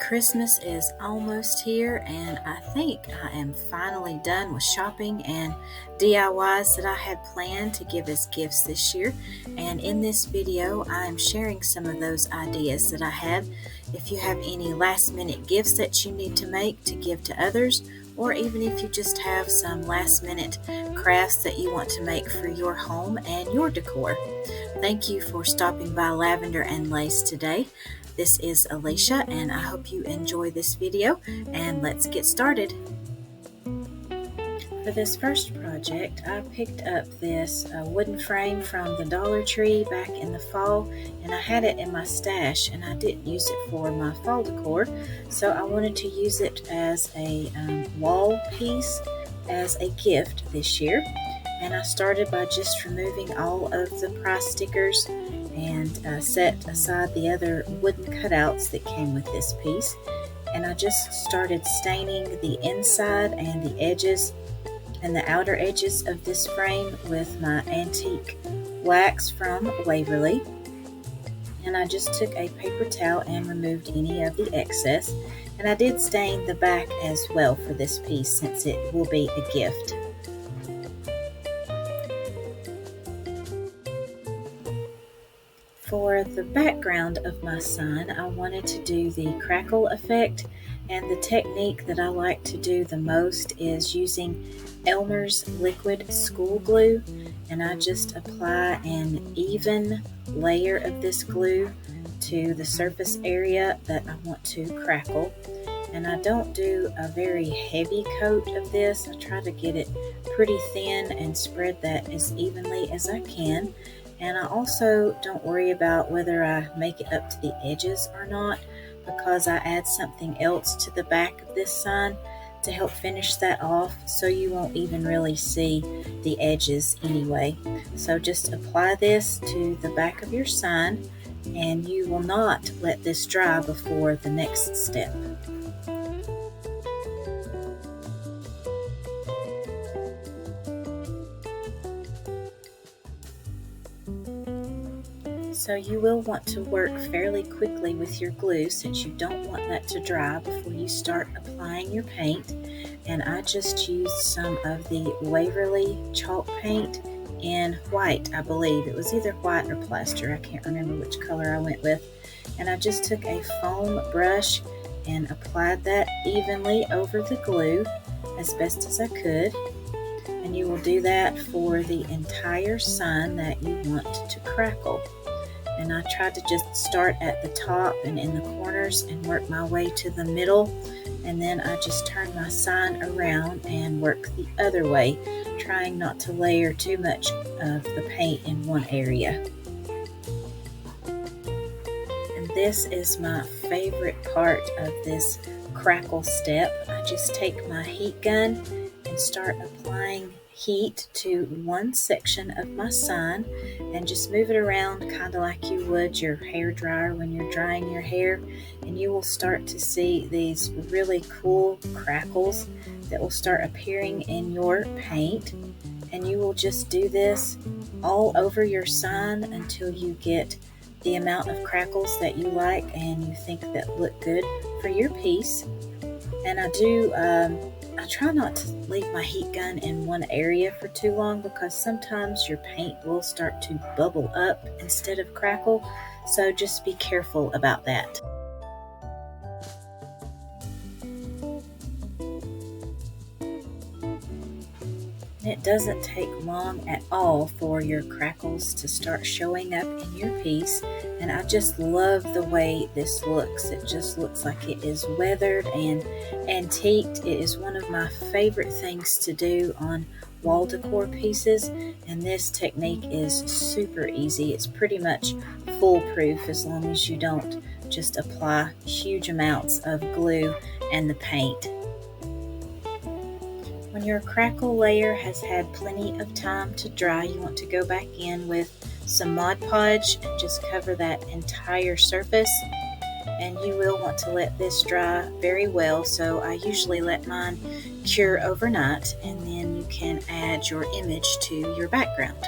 Christmas is almost here, and I think I am finally done with shopping and DIYs that I had planned to give as gifts this year. And in this video, I am sharing some of those ideas that I had. If you have any last minute gifts that you need to make to give to others, or even if you just have some last minute crafts that you want to make for your home and your decor. Thank you for stopping by Lavender and Lace today. This is Alicia, and I hope you enjoy this video, and let's get started. For this first project, I picked up this wooden frame from the Dollar Tree back in the fall, and I had it in my stash, and I didn't use it for my fall decor, so I wanted to use it as a wall piece as a gift this year. And I started by just removing all of the price stickers and set aside the other wooden cutouts that came with this piece. And I just started staining the inside and the edges and the outer edges of this frame with my antique wax from Waverly. And I just took a paper towel and removed any of the excess. And I did stain the back as well for this piece since it will be a gift. For the background of my sun, I wanted to do the crackle effect, and the technique that I like to do the most is using Elmer's liquid school glue, and I just apply an even layer of this glue to the surface area that I want to crackle. And I don't do a very heavy coat of this. I try to get it pretty thin and spread that as evenly as I can. And I also don't worry about whether I make it up to the edges or not, because I add something else to the back of this sign to help finish that off, so you won't even really see the edges anyway. So just apply this to the back of your sign, and you will not let this dry before the next step. So you will want to work fairly quickly with your glue since you don't want that to dry before you start applying your paint. And I just used some of the Waverly chalk paint in white, I believe. It was either white or plaster. I can't remember which color I went with. And I just took a foam brush and applied that evenly over the glue as best as I could. And you will do that for the entire sign that you want to crackle. And I tried to just start at the top and in the corners and work my way to the middle, and then I just turned my sign around and work the other way, trying not to layer too much of the paint in one area. And this is my favorite part of this crackle step. I just take my heat gun and start applying heat to one section of my sign and just move it around kind of like you would your hair dryer when you're drying your hair, and you will start to see these really cool crackles that will start appearing in your paint. And you will just do this all over your sign until you get the amount of crackles that you like and you think that look good for your piece. And I try not to leave my heat gun in one area for too long, because sometimes your paint will start to bubble up instead of crackle, so just be careful about that. It doesn't take long at all for your crackles to start showing up in your piece, and I just love the way this looks. It just looks like it is weathered and antiqued. It is one of my favorite things to do on wall decor pieces, and this technique is super easy. It's pretty much foolproof as long as you don't just apply huge amounts of glue and the paint. When your crackle layer has had plenty of time to dry, you want to go back in with some Mod Podge and just cover that entire surface. And you will want to let this dry very well, so I usually let mine cure overnight, and then you can add your image to your background.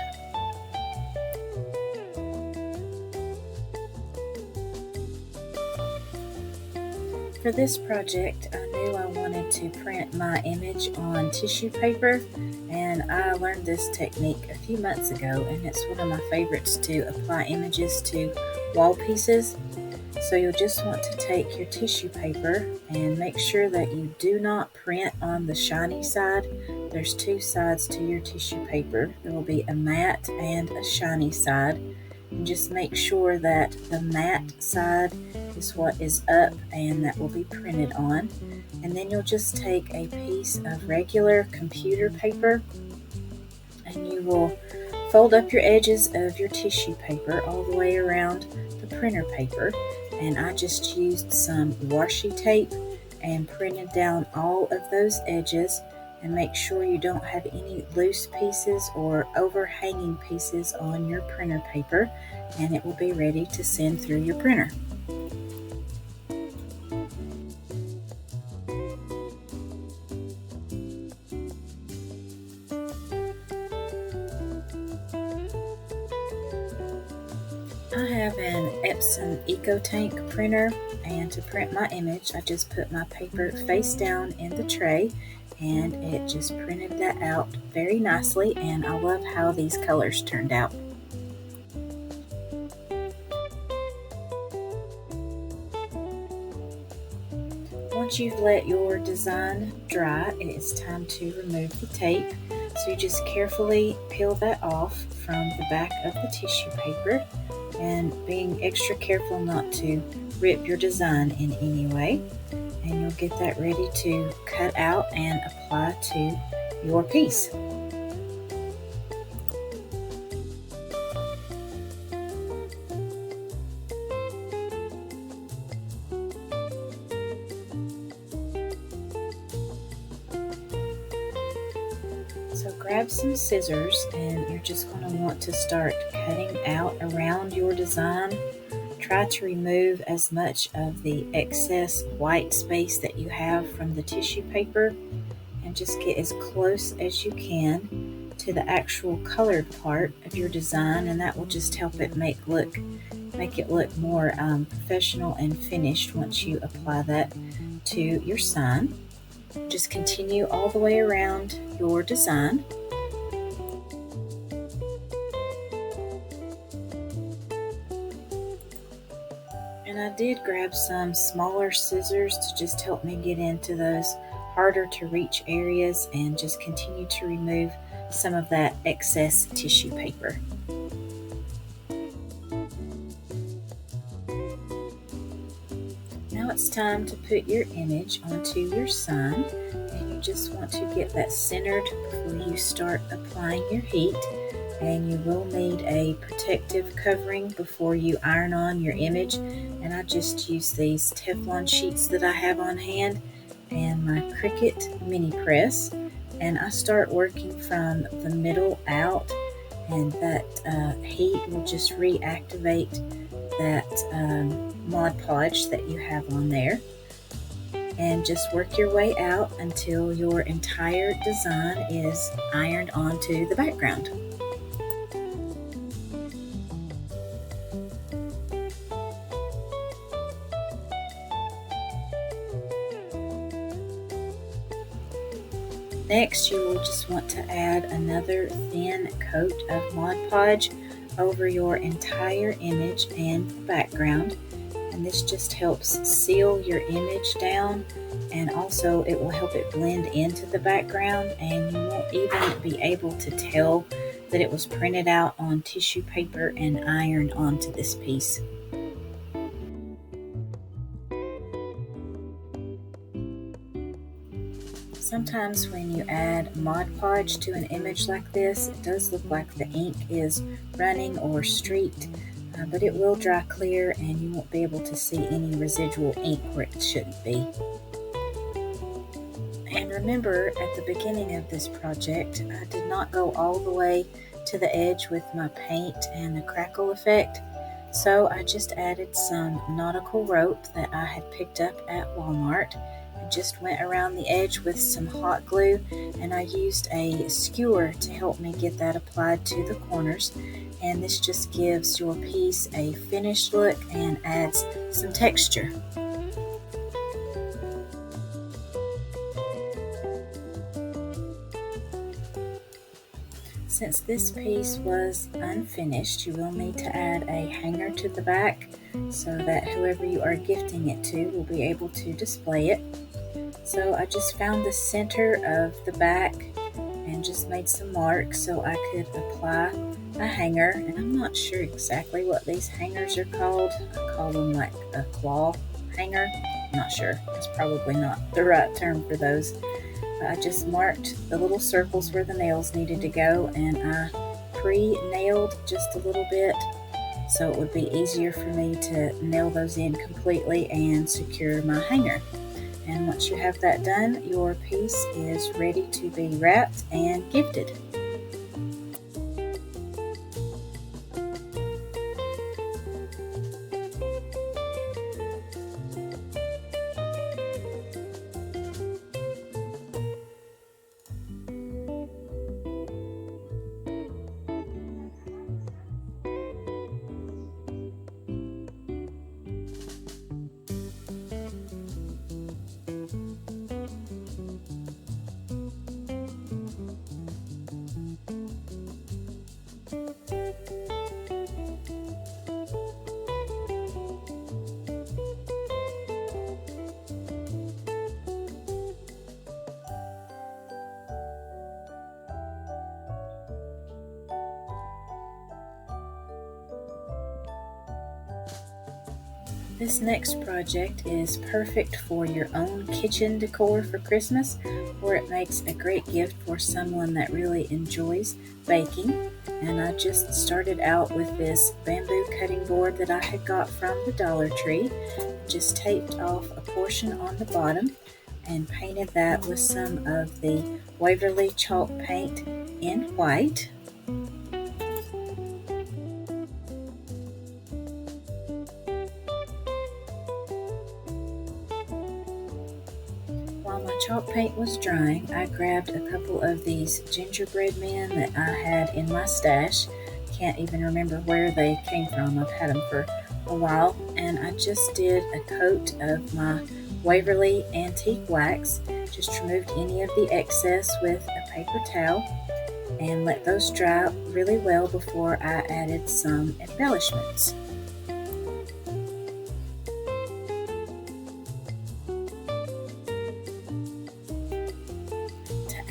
For this project, I knew I wanted to print my image on tissue paper, and I learned this technique a few months ago, and it's one of my favorites to apply images to wall pieces. So you'll just want to take your tissue paper and make sure that you do not print on the shiny side. There's two sides to your tissue paper. There will be a matte and a shiny side. And just make sure that the matte side is what is up and that will be printed on. And then you'll just take a piece of regular computer paper and you will fold up your edges of your tissue paper all the way around the printer paper. And I just used some washi tape and printed down all of those edges, and make sure you don't have any loose pieces or overhanging pieces on your printer paper, and it will be ready to send through your printer. I have an Epson EcoTank printer, and to print my image I just put my paper face down in the tray and it just printed that out very nicely, and I love how these colors turned out. Once you've let your design dry, it is time to remove the tape. So you just carefully peel that off from the back of the tissue paper, and being extra careful not to rip your design in any way. And you'll get that ready to cut out and apply to your piece. So grab some scissors and you're just going to want to start cutting out around your design. Try to remove as much of the excess white space that you have from the tissue paper, and just get as close as you can to the actual colored part of your design, and that will just help it make it look more professional and finished once you apply that to your sign. Just continue all the way around your design. And I did grab some smaller scissors to just help me get into those harder to reach areas and just continue to remove some of that excess tissue paper. Now it's time to put your image onto your sign, and you just want to get that centered before you start applying your heat. And you will need a protective covering before you iron on your image, and I just use these Teflon sheets that I have on hand and my Cricut mini press, and I start working from the middle out, and that heat will just reactivate that Mod Podge that you have on there. And just work your way out until your entire design is ironed onto the background. Next, you will just want to add another thin coat of Mod Podge over your entire image and the background, and this just helps seal your image down, and also it will help it blend into the background, and you won't even be able to tell that it was printed out on tissue paper and ironed onto this piece. Sometimes when you add Mod Podge to an image like this, it does look like the ink is running or streaked, but it will dry clear and you won't be able to see any residual ink where it shouldn't be. And remember, at the beginning of this project, I did not go all the way to the edge with my paint and the crackle effect, so I just added some nautical rope that I had picked up at Walmart. Just went around the edge with some hot glue, and I used a skewer to help me get that applied to the corners, and this just gives your piece a finished look and adds some texture. Since this piece was unfinished, you will need to add a hanger to the back so that whoever you are gifting it to will be able to display it. So I just found the center of the back and just made some marks so I could apply a hanger. And I'm not sure exactly what these hangers are called. I call them like a claw hanger. I'm not sure. It's probably not the right term for those. I just marked the little circles where the nails needed to go, and I pre-nailed just a little bit so it would be easier for me to nail those in completely and secure my hanger. And once you have that done, your piece is ready to be wrapped and gifted. This next project is perfect for your own kitchen decor for Christmas, or it makes a great gift for someone that really enjoys baking. And I just started out with this bamboo cutting board that I had got from the Dollar Tree. Just taped off a portion on the bottom and painted that with some of the Waverly chalk paint in white. While my chalk paint was drying, I grabbed a couple of these gingerbread men that I had in my stash. Can't even remember where they came from. I've had them for a while. And I just did a coat of my Waverly antique wax. Just removed any of the excess with a paper towel and let those dry really well before I added some embellishments.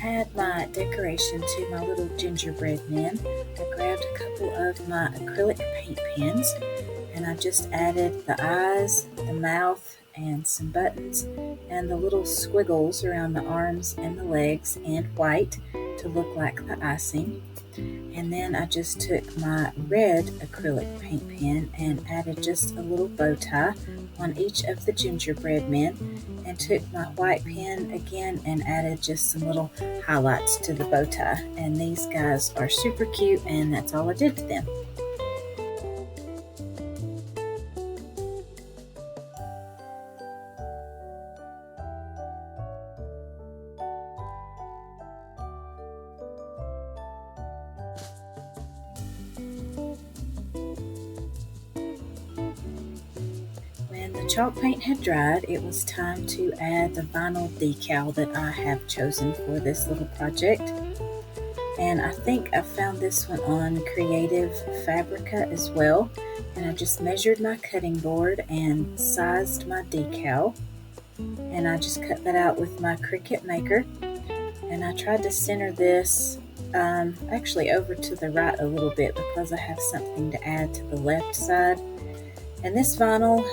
Add my decoration to my little gingerbread men, I grabbed a couple of my acrylic paint pens and I just added the eyes, the mouth, and some buttons and the little squiggles around the arms and the legs in white to look like the icing. And then I just took my red acrylic paint pen and added just a little bow tie on each of the gingerbread men, and took my white pen again and added just some little highlights to the bow tie. And these guys are super cute, and that's all I did to them. When the chalk paint had dried, it was time to add the vinyl decal that I have chosen for this little project. And I think I found this one on Creative Fabrica as well. And I just measured my cutting board and sized my decal. And I just cut that out with my Cricut Maker. And I tried to center this actually over to the right a little bit because I have something to add to the left side. And this vinyl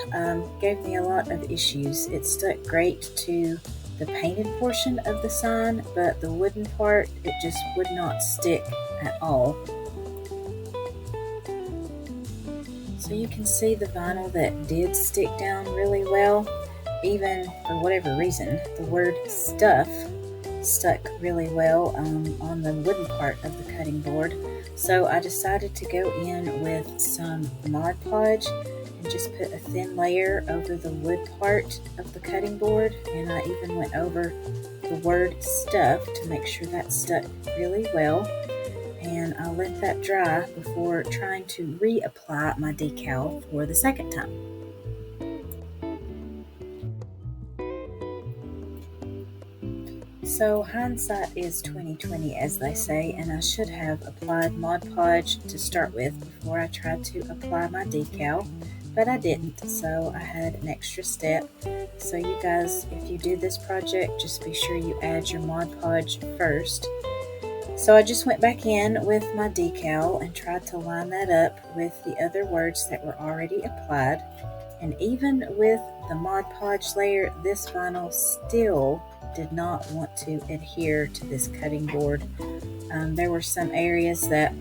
gave me a lot of issues. It stuck great to the painted portion of the sign, but the wooden part, it just would not stick at all. So you can see the vinyl that did stick down really well. Even for whatever reason, the word stuff stuck really well on the wooden part of the cutting board. So I decided to go in with some Mod Podge and just put a thin layer over the wood part of the cutting board, and I even went over the word stuff to make sure that stuck really well. And I'll let that dry before trying to reapply my decal for the second time. So hindsight is 2020, as they say, and I should have applied Mod Podge to start with before I tried to apply my decal, but I didn't, so I had an extra step. So you guys, if you do this project, just be sure you add your Mod Podge first. So I just went back in with my decal and tried to line that up with the other words that were already applied. And even with the Mod Podge layer, this vinyl still did not want to adhere to this cutting board. There were some areas that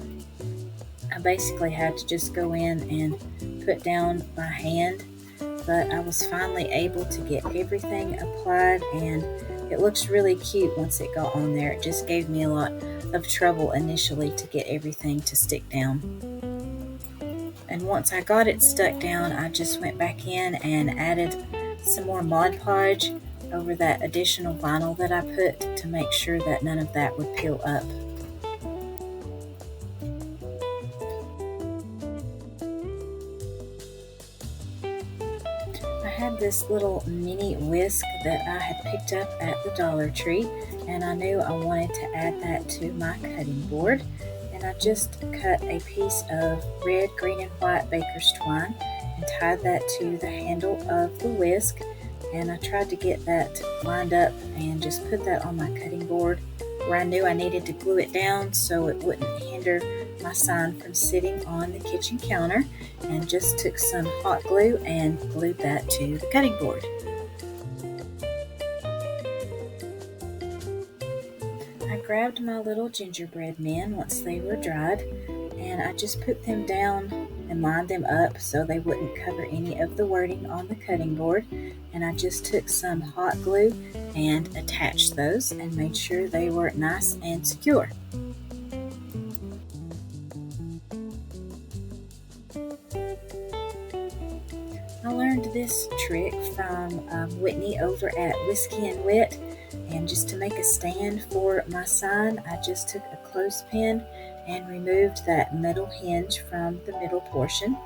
I basically had to just go in and put down by hand, but I was finally able to get everything applied, and it looks really cute once it got on there. It just gave me a lot of trouble initially to get everything to stick down. And once I got it stuck down, I just went back in and added some more Mod Podge over that additional vinyl that I put to make sure that none of that would peel up. I had this little mini whisk that I had picked up at the Dollar Tree, and I knew I wanted to add that to my cutting board. And I just cut a piece of red, green, and white baker's twine and tied that to the handle of the whisk. And I tried to get that lined up and just put that on my cutting board where I knew I needed to glue it down so it wouldn't hinder my sign from sitting on the kitchen counter, and just took some hot glue and glued that to the cutting board. I grabbed my little gingerbread men once they were dried, and I just put them down and lined them up so they wouldn't cover any of the wording on the cutting board. And I just took some hot glue and attached those and made sure they were nice and secure. I learned this trick from Whitney over at Whiskey and Wit. And just to make a stand for my sign, I just took a clothespin and removed that metal hinge from the middle portion.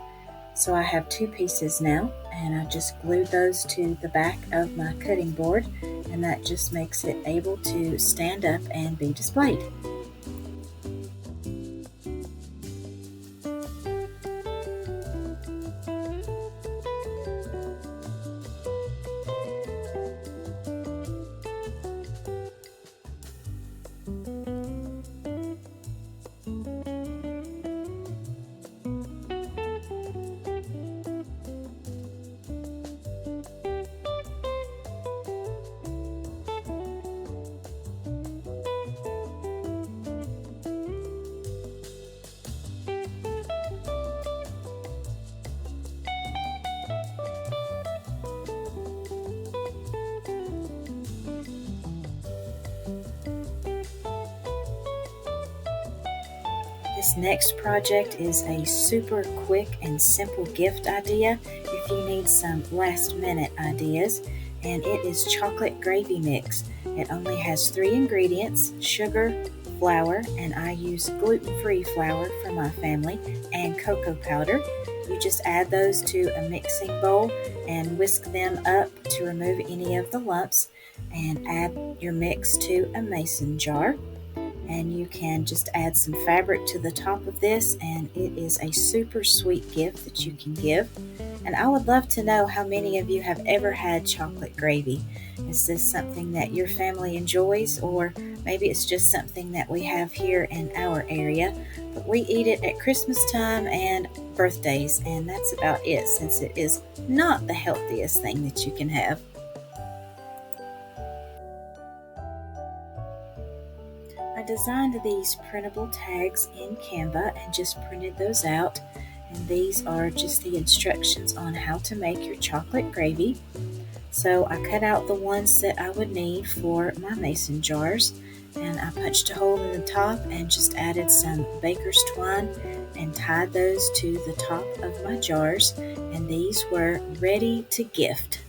So I have two pieces now, and I just glued those to the back of my cutting board, and that just makes it able to stand up and be displayed. This next project is a super quick and simple gift idea if you need some last minute ideas, and it is chocolate gravy mix. It only has 3 ingredients: sugar, flour, and I use gluten-free flour for my family, and cocoa powder. You just add those to a mixing bowl and whisk them up to remove any of the lumps, and add your mix to a mason jar. And you can just add some fabric to the top of this, and it is a super sweet gift that you can give. And I would love to know how many of you have ever had chocolate gravy. Is this something that your family enjoys, or maybe it's just something that we have here in our area? But we eat it at Christmas time and birthdays, and that's about it, since it is not the healthiest thing that you can have. I designed these printable tags in Canva and just printed those out, and these are just the instructions on how to make your chocolate gravy. So I cut out the ones that I would need for my mason jars, and I punched a hole in the top and just added some baker's twine and tied those to the top of my jars, and these were ready to gift.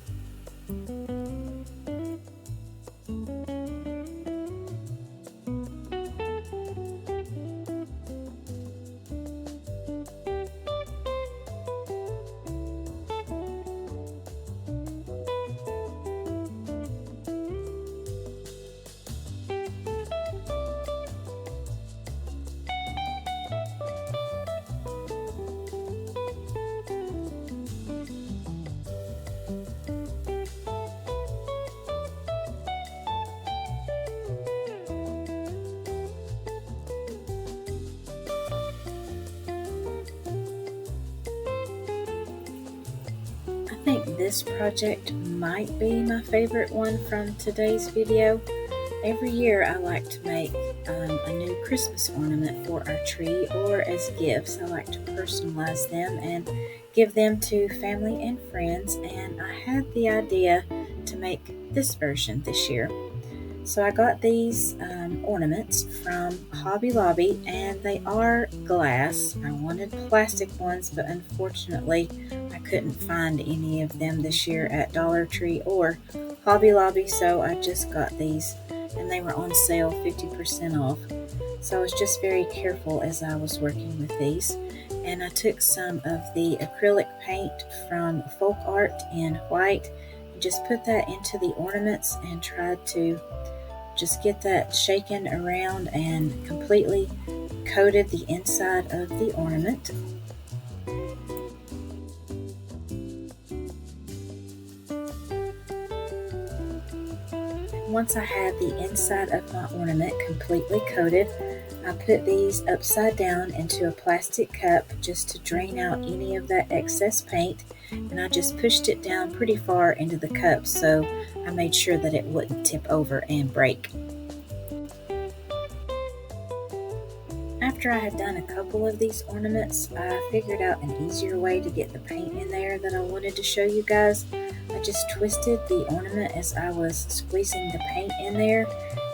this project might be my favorite one from today's video. Every year I like to make a new Christmas ornament for our tree, or as gifts. I like to personalize them and give them to family and friends, and I had the idea to make this version this year. So I got these ornaments from Hobby Lobby, and they are glass. I wanted plastic ones, but unfortunately I couldn't find any of them this year at Dollar Tree or Hobby Lobby, so I just got these, and they were on sale 50% off. So I was just very careful as I was working with these. And I took some of the acrylic paint from Folk Art in white and just put that into the ornaments and tried to just get that shaken around and completely coated the inside of the ornament. Once I had the inside of my ornament completely coated, I put these upside down into a plastic cup just to drain out any of that excess paint, and I just pushed it down pretty far into the cup so I made sure that it wouldn't tip over and break. After I had done a couple of these ornaments, I figured out an easier way to get the paint in there that I wanted to show you guys. I just twisted the ornament as I was squeezing the paint in there,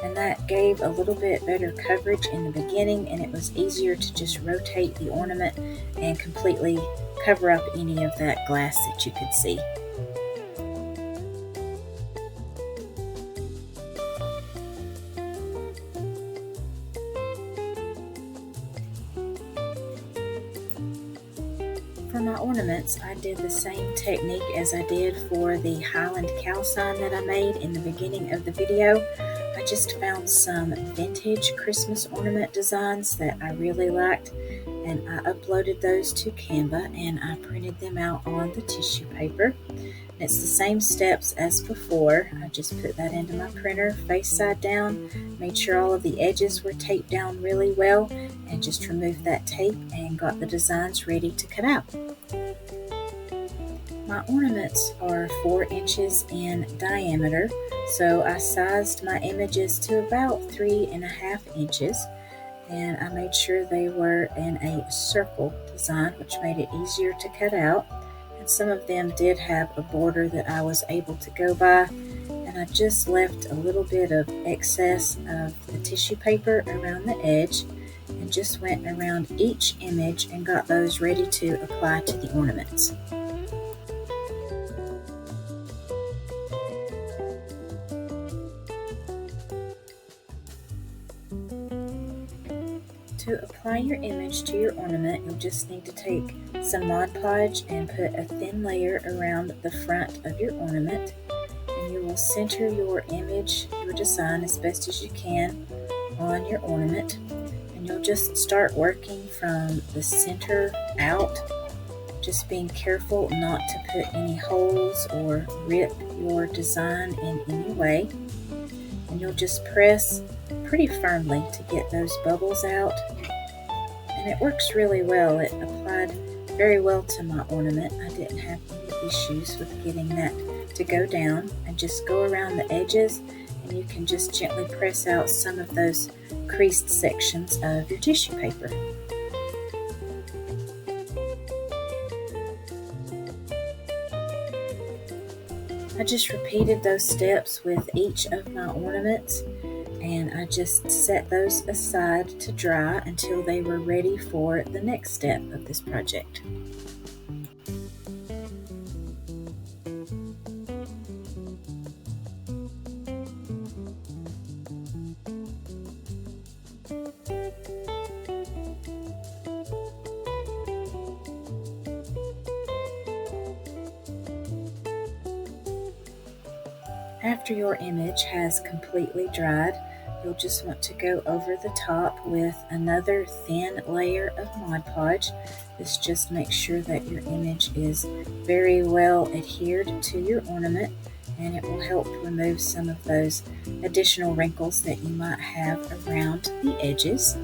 and that gave a little bit better coverage in the beginning, and it was easier to just rotate the ornament and completely cover up any of that glass that you could see. For my ornaments, I did the same technique as I did for the Highland cow sign that I made in the beginning of the video. I just found some vintage Christmas ornament designs that I really liked, and I uploaded those to Canva and I printed them out on the tissue paper. And it's the same steps as before. I just put that into my printer face side down, made sure all of the edges were taped down really well, and just removed that tape and got the designs ready to cut out. My ornaments are 4 inches in diameter, so I sized my images to about 3.5 inches, and I made sure they were in a circle design, which made it easier to cut out. And some of them did have a border that I was able to go by, and I just left a little bit of excess of the tissue paper around the edge and just went around each image and got those ready to apply to the ornaments. To apply your image to your ornament, you'll just need to take some Mod Podge and put a thin layer around the front of your ornament, and you will center your image, your design, as best as you can on your ornament, and you'll just start working from the center out, just being careful not to put any holes or rip your design in any way. And you'll just press pretty firmly to get those bubbles out, and it works really well. It applied very well to my ornament. I didn't have any issues with getting that to go down, and just go around the edges, and you can just gently press out some of those creased sections of your tissue paper. I just repeated those steps with each of my ornaments, and I just set those aside to dry until they were ready for the next step of this project. After your image has completely dried, you'll just want to go over the top with another thin layer of Mod Podge. This just makes sure that your image is very well adhered to your ornament, and it will help remove some of those additional wrinkles that you might have around the edges.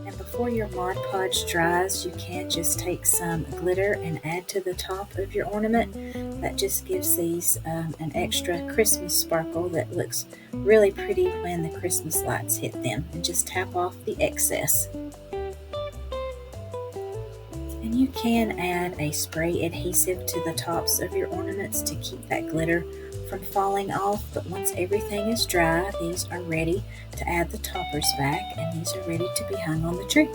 And before your Mod Podge dries, you can just take some glitter and add to the top of your ornament. That just gives these an extra Christmas sparkle that looks really pretty when the Christmas lights hit them. And just tap off the excess. And you can add a spray adhesive to the tops of your ornaments to keep that glitter from falling off, but once everything is dry, these are ready to add the toppers back, and these are ready to be hung on the tree.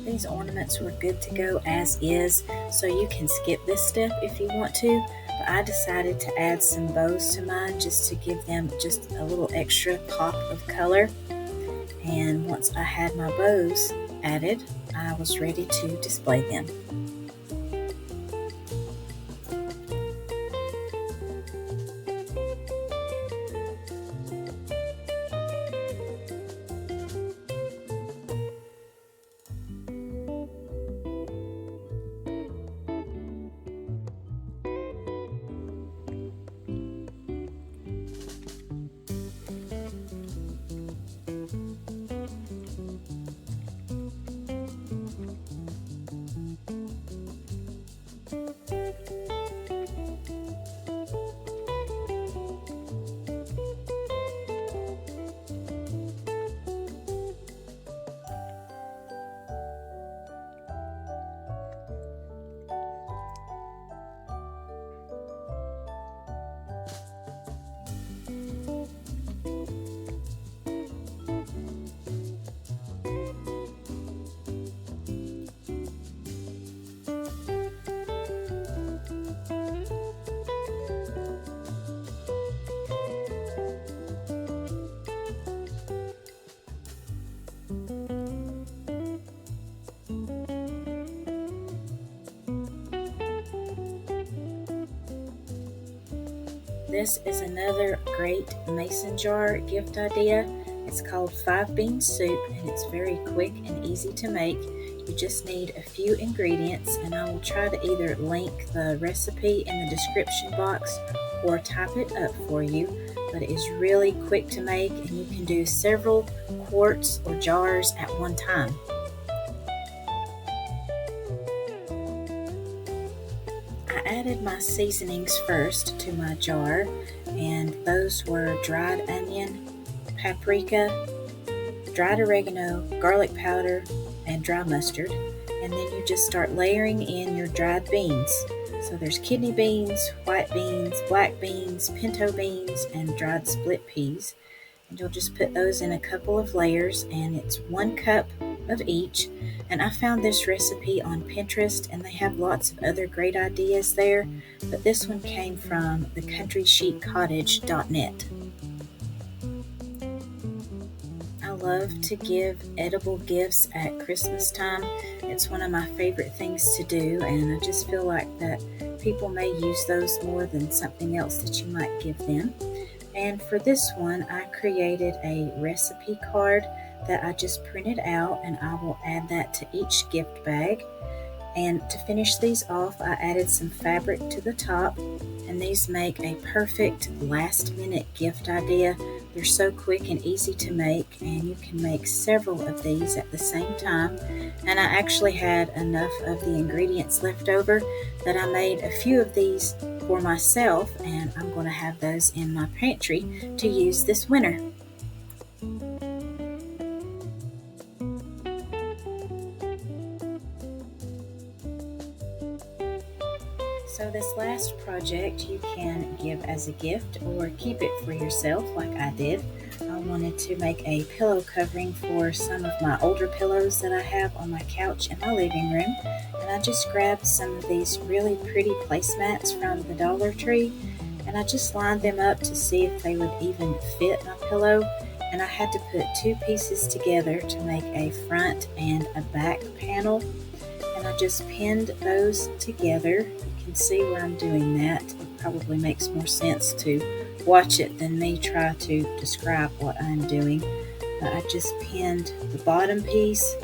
These ornaments were good to go as is, so you can skip this step if you want to, but I decided to add some bows to mine just to give them just a little extra pop of color. And once I had my bows added, I was ready to display them. This is another great mason jar gift idea. It's called 5-bean soup, and it's very quick and easy to make. You just need a few ingredients, and I will try to either link the recipe in the description box or type it up for you. But it is really quick to make, and you can do several quarts or jars at one time. I added my seasonings first to my jar, and those were dried onion, paprika, dried oregano, garlic powder, and dry mustard. And then you just start layering in your dried beans. So there's kidney beans, white beans, black beans, pinto beans, and dried split peas. And you'll just put those in a couple of layers, and it's 1 cup of each. And I found this recipe on Pinterest, and they have lots of other great ideas there, but this one came from thecountryschiccottage.net. I love to give edible gifts at Christmas time. It's one of my favorite things to do, and I just feel like that people may use those more than something else that you might give them. And for this one, I created a recipe card that I just printed out, and I will add that to each gift bag. And to finish these off, I added some fabric to the top, and these make a perfect last minute gift idea. They're so quick and easy to make, and you can make several of these at the same time. And I actually had enough of the ingredients left over that I made a few of these for myself, and I'm going to have those in my pantry to use this winter. So this last project you can give as a gift or keep it for yourself like I did. I wanted to make a pillow covering for some of my older pillows that I have on my couch in my living room. And I just grabbed some of these really pretty placemats from the Dollar Tree, and I just lined them up to see if they would even fit my pillow. And I had to put 2 pieces together to make a front and a back panel. And I just pinned those together. You can see where I'm doing that. It probably makes more sense to watch it than me try to describe what I'm doing. But I just pinned the bottom piece,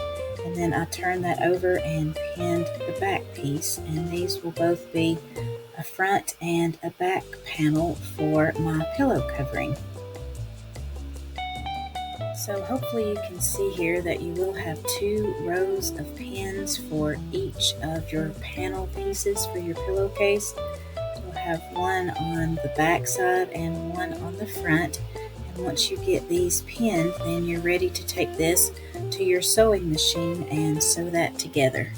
and then I turned that over and pinned the back piece. And these will both be a front and a back panel for my pillow covering. So hopefully you can see here that you will have 2 rows of pins for each of your panel pieces for your pillowcase. You'll have one on the back side and one on the front. And once you get these pinned, then you're ready to take this to your sewing machine and sew that together.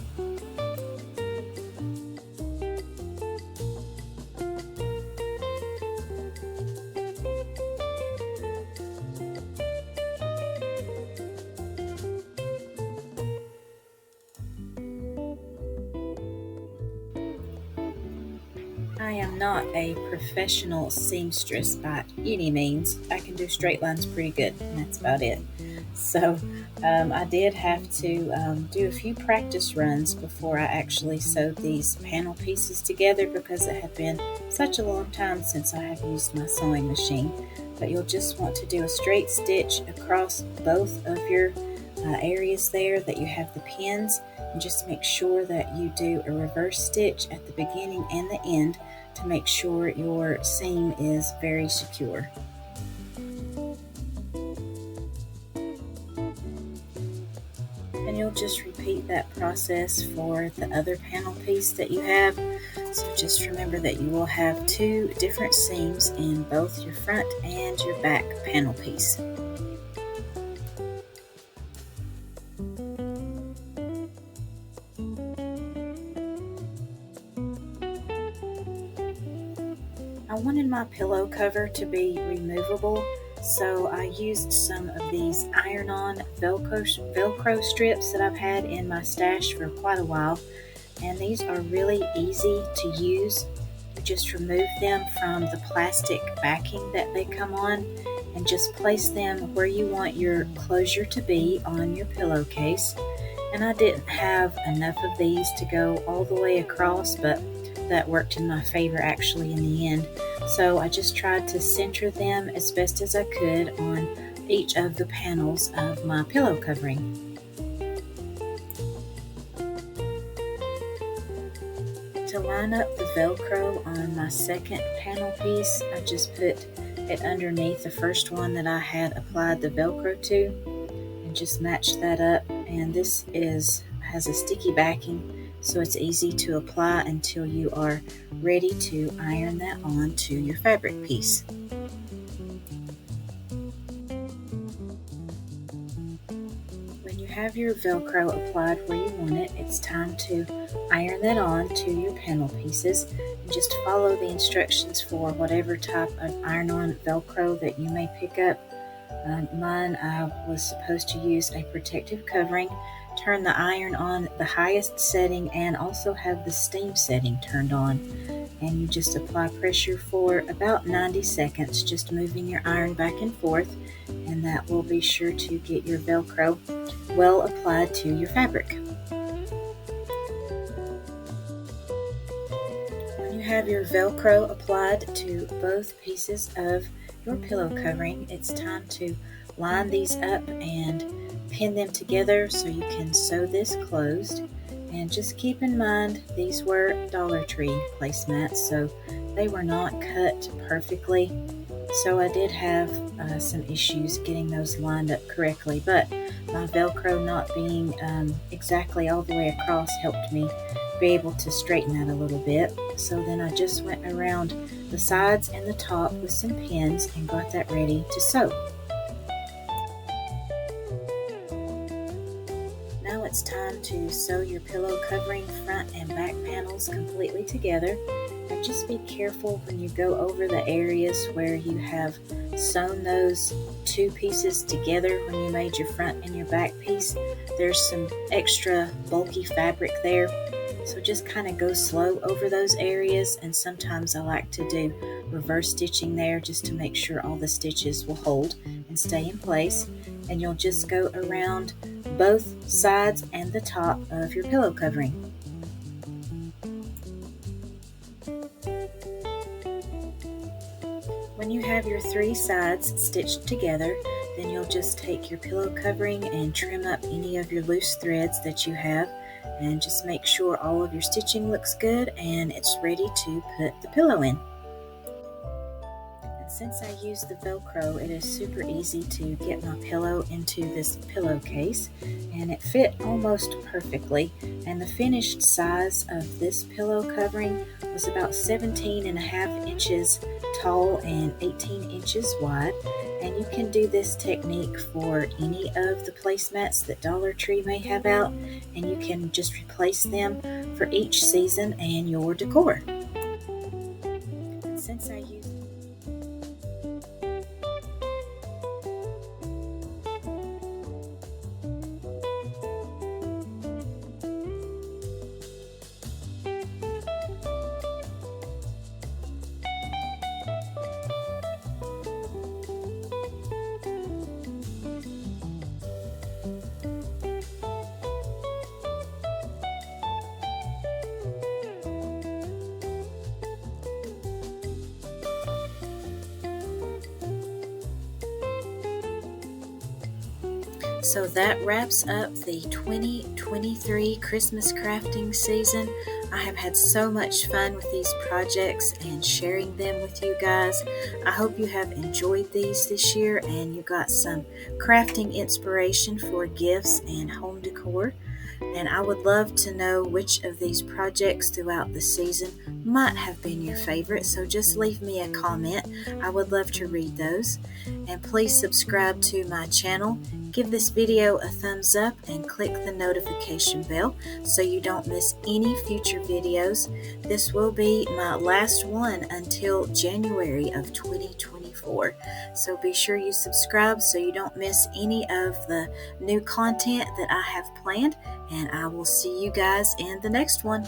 I am not a professional seamstress by any means. I can do straight lines pretty good, and that's about it. So I did have to do a few practice runs before I actually sewed these panel pieces together because it had been such a long time since I have used my sewing machine. But you'll just want to do a straight stitch across both of your areas there that you have the pins, and just make sure that you do a reverse stitch at the beginning and the end to make sure your seam is very secure. And you'll just repeat that process for the other panel piece that you have. So just remember that you will have 2 different seams in both your front and your back panel piece. I wanted my pillow cover to be removable, so I used some of these iron-on Velcro strips that I've had in my stash for quite a while, and these are really easy to use. You just remove them from the plastic backing that they come on and just place them where you want your closure to be on your pillowcase. And I didn't have enough of these to go all the way across, but that worked in my favor actually in the end. So I just tried to center them as best as I could on each of the panels of my pillow covering. To line up the Velcro on my second panel piece, I just put it underneath the first one that I had applied the Velcro to and just matched that up. And this has a sticky backing, so it's easy to apply until you are ready to iron that on to your fabric piece. When you have your Velcro applied where you want it, it's time to iron that on to your panel pieces, and just follow the instructions for whatever type of iron-on Velcro that you may pick up. Mine, I was supposed to use a protective covering, turn the iron on the highest setting, and also have the steam setting turned on. And you just apply pressure for about 90 seconds, just moving your iron back and forth, and that will be sure to get your Velcro well applied to your fabric. When you have your Velcro applied to both pieces of your pillow covering, it's time to line these up and pin them together so you can sew this closed. And just keep in mind, these were Dollar Tree placemats, so they were not cut perfectly. So I did have some issues getting those lined up correctly, but my Velcro not being exactly all the way across helped me be able to straighten that a little bit. So then I just went around the sides and the top with some pins and got that ready to sew. Now it's time to sew your pillow covering front and back panels completely together. And just be careful when you go over the areas where you have sewn those 2 pieces together when you made your front and your back piece. There's some extra bulky fabric there, so just kind of go slow over those areas. And sometimes I like to do reverse stitching there just to make sure all the stitches will hold and stay in place. And you'll just go around both sides and the top of your pillow covering. When you have your 3 sides stitched together, then you'll just take your pillow covering and trim up any of your loose threads that you have, and just make sure all of your stitching looks good and it's ready to put the pillow in. And since I use the Velcro, it is super easy to get my pillow into this pillowcase, and it fit almost perfectly. And the finished size of this pillow covering was about 17.5 inches tall and 18 inches wide. And you can do this technique for any of the placemats that Dollar Tree may have out, and you can just replace them for each season and your decor. And since I use So that wraps up the 2023 Christmas crafting season. I have had so much fun with these projects and sharing them with you guys. I hope you have enjoyed these this year and you got some crafting inspiration for gifts and home decor. And I would love to know which of these projects throughout the season might have been your favorite, so just leave me a comment. I would love to read those. And please subscribe to my channel, give this video a thumbs up, and click the notification bell so you don't miss any future videos. This will be my last one until January of 2024. So be sure you subscribe so you don't miss any of the new content that I have planned. And I will see you guys in the next one.